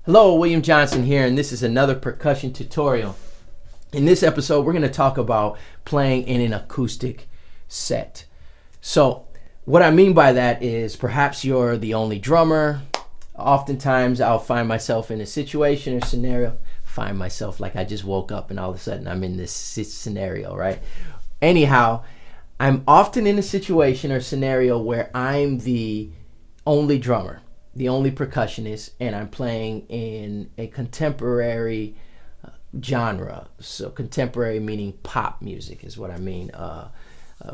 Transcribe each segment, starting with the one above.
Hello, William Johnson here, and this is another percussion tutorial. In this episode, we're going to talk about playing in an acoustic set. So what I mean by that is perhaps you're the only drummer. Oftentimes I'll find myself in a situation or scenario, find myself like I just woke up and all of a sudden I'm in this scenario, right? Anyhow, I'm often in a situation or scenario where I'm the only drummer, the only percussionist, and I'm playing in a contemporary genre. So contemporary meaning pop music is what I mean.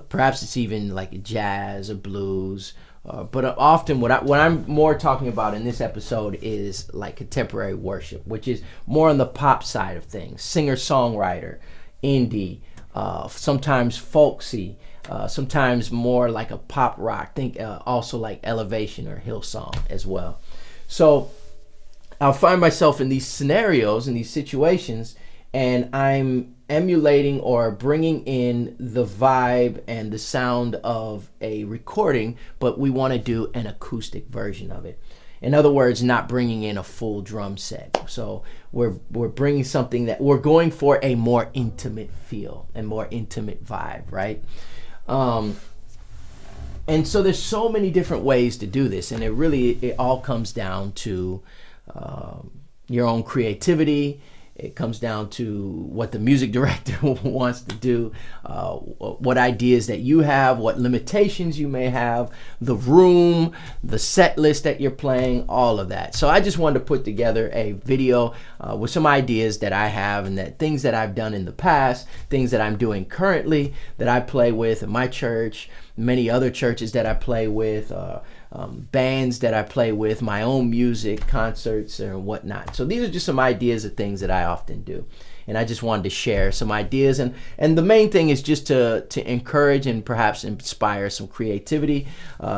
Perhaps it's even like jazz or blues. But often what I'm more talking about in this episode is like contemporary worship, which is more on the pop side of things. Singer-songwriter, indie, sometimes folksy, sometimes more like a pop rock. Think also like Elevation or Hillsong as well. So I'll find myself in these scenarios, in these situations, and I'm emulating or bringing in the vibe and the sound of a recording, but we want to do an acoustic version of it. In other words, not bringing in a full drum set. So we're bringing something that we're going for a more intimate feel and more intimate vibe, right? And so there's so many different ways to do this, and it all comes down to your own creativity. It comes down to what the music director wants to do, what ideas that you have, what limitations you may have, the room, the set list that you're playing, all of that. So I just wanted to put together a video with some ideas that I have and that things that I've done in the past, things that I'm doing currently that I play with in my church, many other churches that I play with, bands that I play with, my own music, concerts and whatnot. So these are just some ideas of things that I often do. And I just wanted to share some ideas. And the main thing is just to encourage and perhaps inspire some creativity.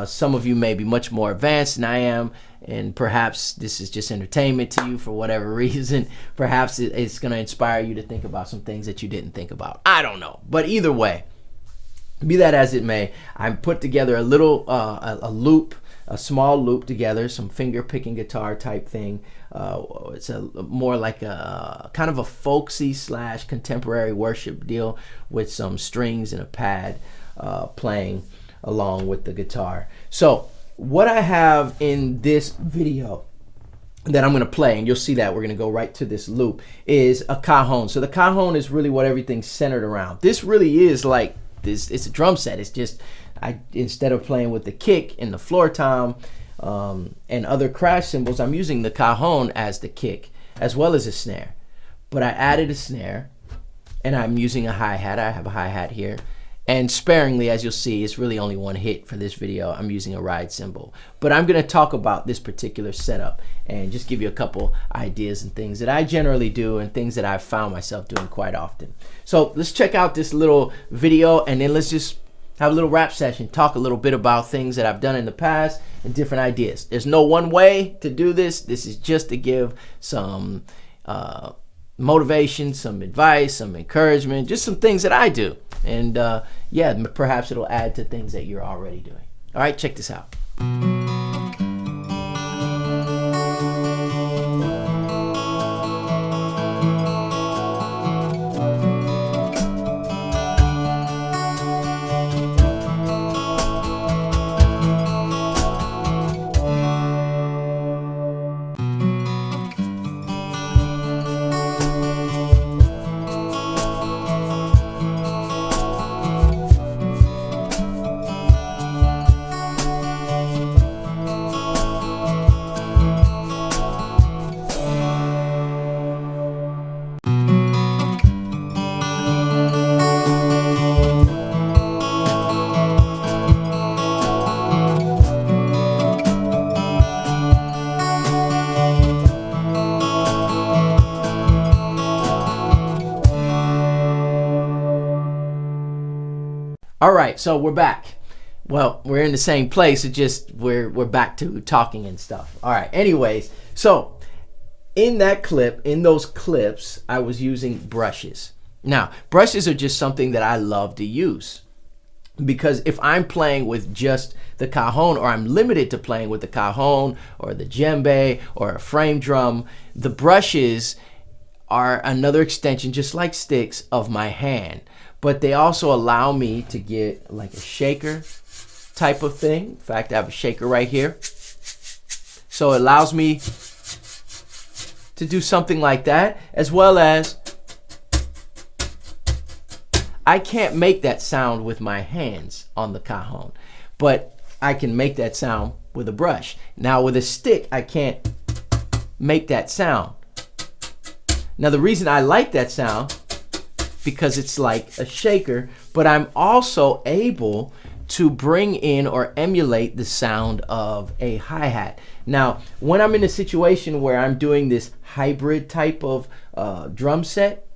Some of you may be much more advanced than I am, and perhaps this is just entertainment to you for whatever reason. Perhaps it's going to inspire you to think about some things that you didn't think about. I don't know. But either way, be that as it may, I put together a little a loop, a small loop together, some finger picking guitar type thing. It's more like a kind of a folksy / contemporary worship deal with some strings and a pad playing along with the guitar. So what I have in this video that I'm going to play, and you'll see that we're going to go right to this loop, is a cajon. So the cajon is really what everything's centered around. This really is like this. It's a drum set. It's just instead of playing with the kick and the floor tom and other crash cymbals, I'm using the cajon as the kick as well as a snare. But I added a snare, and I'm using a hi-hat. I have a hi-hat here, and sparingly, as you'll see, it's really only one hit for this video. I'm using a ride cymbal. But I'm going to talk about this particular setup and just give you a couple ideas and things that I generally do and things that I've found myself doing quite often. So let's check out this little video, and then let's just have a little rap session, talk a little bit about things that I've done in the past and different ideas. There's no one way to do this. This is just to give some motivation, some advice, some encouragement, just some things that I do. And yeah, perhaps it'll add to things that you're already doing. All right, check this out. All right, so we're back. Well, we're in the same place. It's just we're back to talking and stuff. All right. Anyways, so in those clips, I was using brushes. Now, brushes are just something that I love to use. Because if I'm playing with just the cajon, or I'm limited to playing with the cajon or the djembe or a frame drum, the brushes are another extension, just like sticks, of my hand. But they also allow me to get like a shaker type of thing. In fact, I have a shaker right here. So it allows me to do something like that, as well as I can't make that sound with my hands on the cajon, but I can make that sound with a brush. Now with a stick, I can't make that sound. Now the reason I like that sound, because it's like a shaker, but I'm also able to bring in or emulate the sound of a hi-hat. Now, when I'm in a situation where I'm doing this hybrid type of drum set,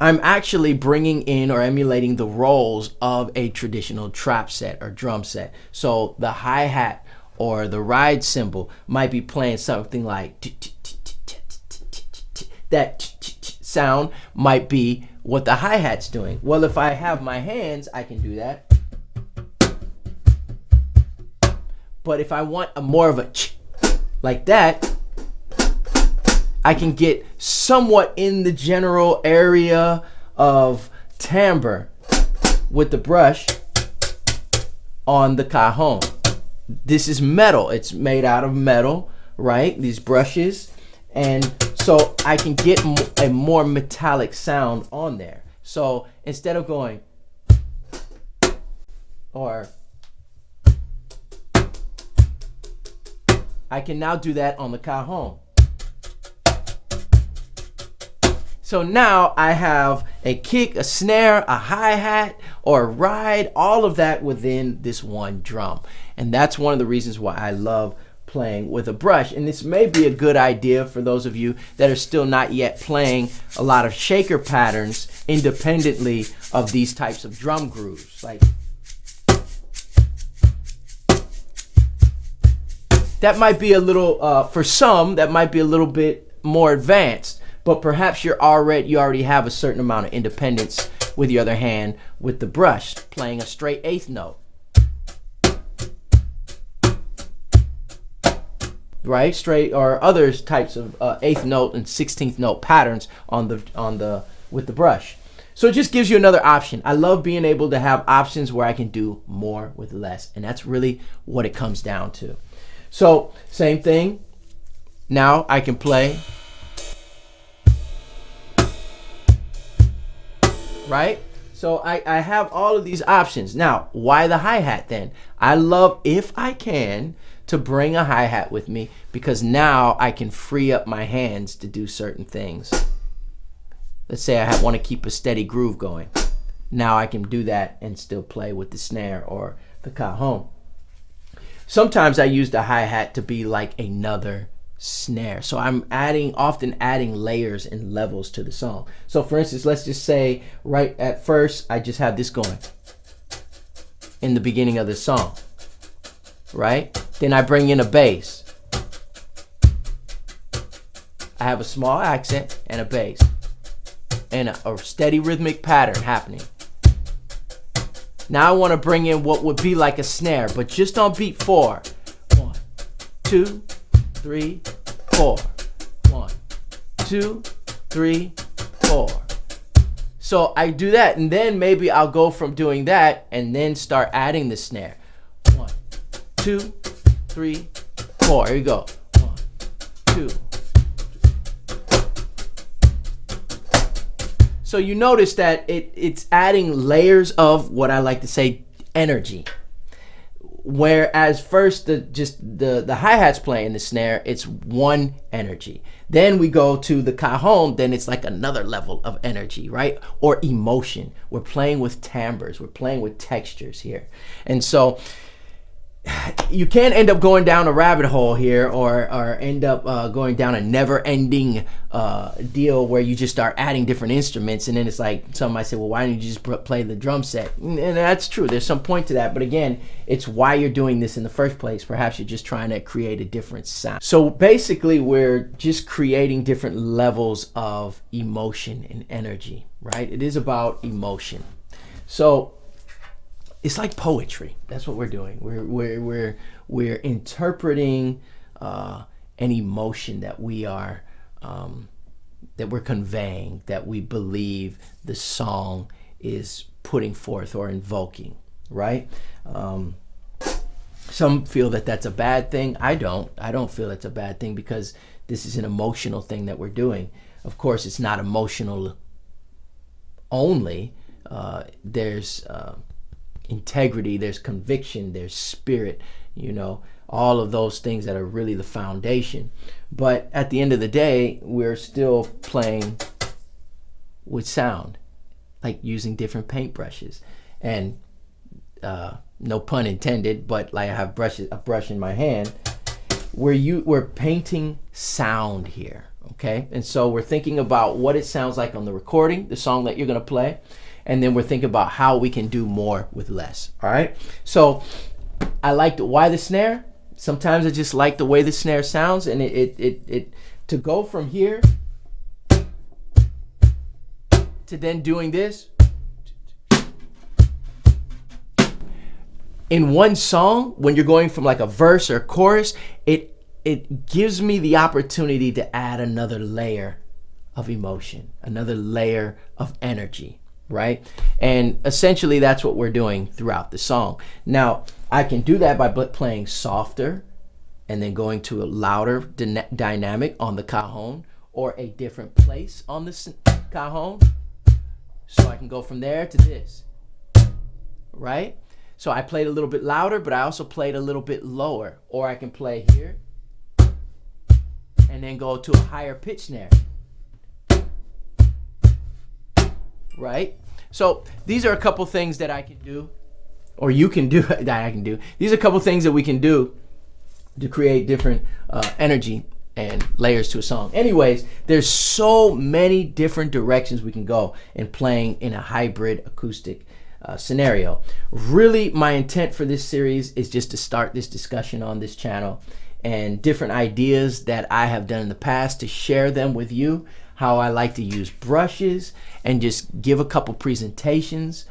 I'm actually bringing in or emulating the roles of a traditional trap set or drum set. So the hi-hat or the ride cymbal might be playing something like that sound might be what the hi-hat's doing. Well, if I have my hands, I can do that. But if I want a more of a like that, I can get somewhat in the general area of timbre with the brush on the cajon. This is metal. It's made out of metal, right? These brushes. And so I can get a more metallic sound on there. So instead of going or I can now do that on the cajon. So now I have a kick, a snare, a hi-hat, or a ride, all of that within this one drum. And that's one of the reasons why I love playing with a brush. And this may be a good idea for those of you that are still not yet playing a lot of shaker patterns independently of these types of drum grooves. Like that might be a little, for some, that might be a little bit more advanced. But perhaps you already have a certain amount of independence with your other hand with the brush, playing a straight eighth note. Right? Straight or other types of eighth note and 16th note patterns on the with the brush. So it just gives you another option. I love being able to have options where I can do more with less, and that's really what it comes down to. So same thing. Now I can play. Right? So I have all of these options. Now, why the hi-hat then? I love, if I can, to bring a hi-hat with me, because now I can free up my hands to do certain things. Let's say I want to keep a steady groove going. Now I can do that and still play with the snare or the cajon. Sometimes I use the hi-hat to be like another snare. So I'm often adding layers and levels to the song. So for instance, let's just say right at first, I just have this going in the beginning of the song, right? Then I bring in a bass. I have a small accent and a bass and a steady rhythmic pattern happening. Now I want to bring in what would be like a snare, but just on beat 4. 1, 2, 3, 4. 1, 2, 3, 4. So I do that, and then maybe I'll go from doing that and then start adding the snare. 1, 2, 3, 4. Here you go. 1, 2. So you notice that it's adding layers of what I like to say energy. Whereas first the hi-hat's playing the snare, it's one energy. Then we go to the cajon, then it's like another level of energy, right? Or emotion. We're playing with timbres, we're playing with textures here. And so you can't end up going down a rabbit hole here or end up going down a never-ending deal where you just start adding different instruments, and then it's like some might say, well, why don't you just play the drum set? And that's true, there's some point to that, but again, it's why you're doing this in the first place. Perhaps you're just trying to create a different sound. So basically we're just creating different levels of emotion and energy, right? It is about emotion. So it's like poetry. That's what we're doing. We're interpreting an emotion that we are that we're conveying, that we believe the song is putting forth or invoking, right? Some feel that that's a bad thing. I don't feel it's a bad thing, because this is an emotional thing that we're doing. Of course, it's not emotional only. There's integrity, there's conviction, there's spirit, all of those things that are really the foundation. But at the end of the day, we're still playing with sound, like using different paintbrushes. And no pun intended, but like I have a brush in my hand, we're painting sound here, okay? And so we're thinking about what it sounds like on the recording, the song that you're gonna play, and then we're thinking about how we can do more with less, all right? So I like why the snare? Sometimes I just like the way the snare sounds, and it to go from here to then doing this in one song, when you're going from like a verse or a chorus, it gives me the opportunity to add another layer of emotion, another layer of energy, right? And essentially that's what we're doing throughout the song. Now, I can do that by playing softer and then going to a louder dynamic on the cajon, or a different place on the cajon. So I can go from there to this, right? So I played a little bit louder, but I also played a little bit lower. Or I can play here and then go to a higher pitch snare, right? So these are a couple things that I can do, or you can do, that I can do. These are a couple things that we can do to create different energy and layers to a song. Anyways, there's so many different directions we can go in playing in a hybrid acoustic scenario. Really, my intent for this series is just to start this discussion on this channel, and different ideas that I have done in the past, to share them with you, how I like to use brushes, and just give a couple presentations.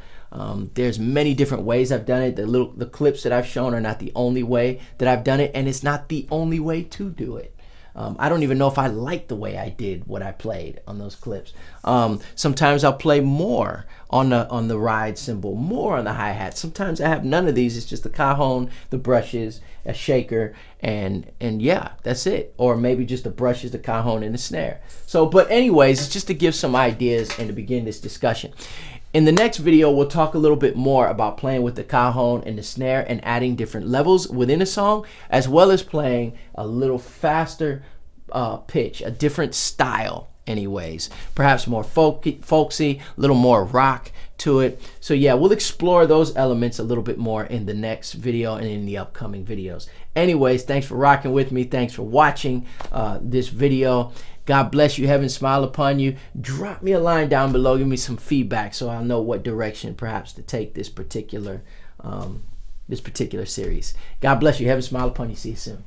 There's many different ways I've done it. The clips that I've shown are not the only way that I've done it, and it's not the only way to do it. I don't even know if I like the way I did what I played on those clips. Sometimes I'll play more on the ride cymbal, more on the hi-hat. Sometimes I have none of these. It's just the cajon, the brushes, a shaker, and yeah, that's it. Or maybe just the brushes, the cajon, and the snare. So, but anyways, it's just to give some ideas and to begin this discussion. In the next video, we'll talk a little bit more about playing with the cajon and the snare and adding different levels within a song, as well as playing a little faster pitch, a different style anyways, perhaps more folksy, a little more rock to it. So yeah, we'll explore those elements a little bit more in the next video and in the upcoming videos. Anyways, thanks for rocking with me. Thanks for watching this video. God bless you. Heaven smile upon you. Drop me a line down below. Give me some feedback so I'll know what direction perhaps to take this particular series. God bless you. Heaven smile upon you. See you soon.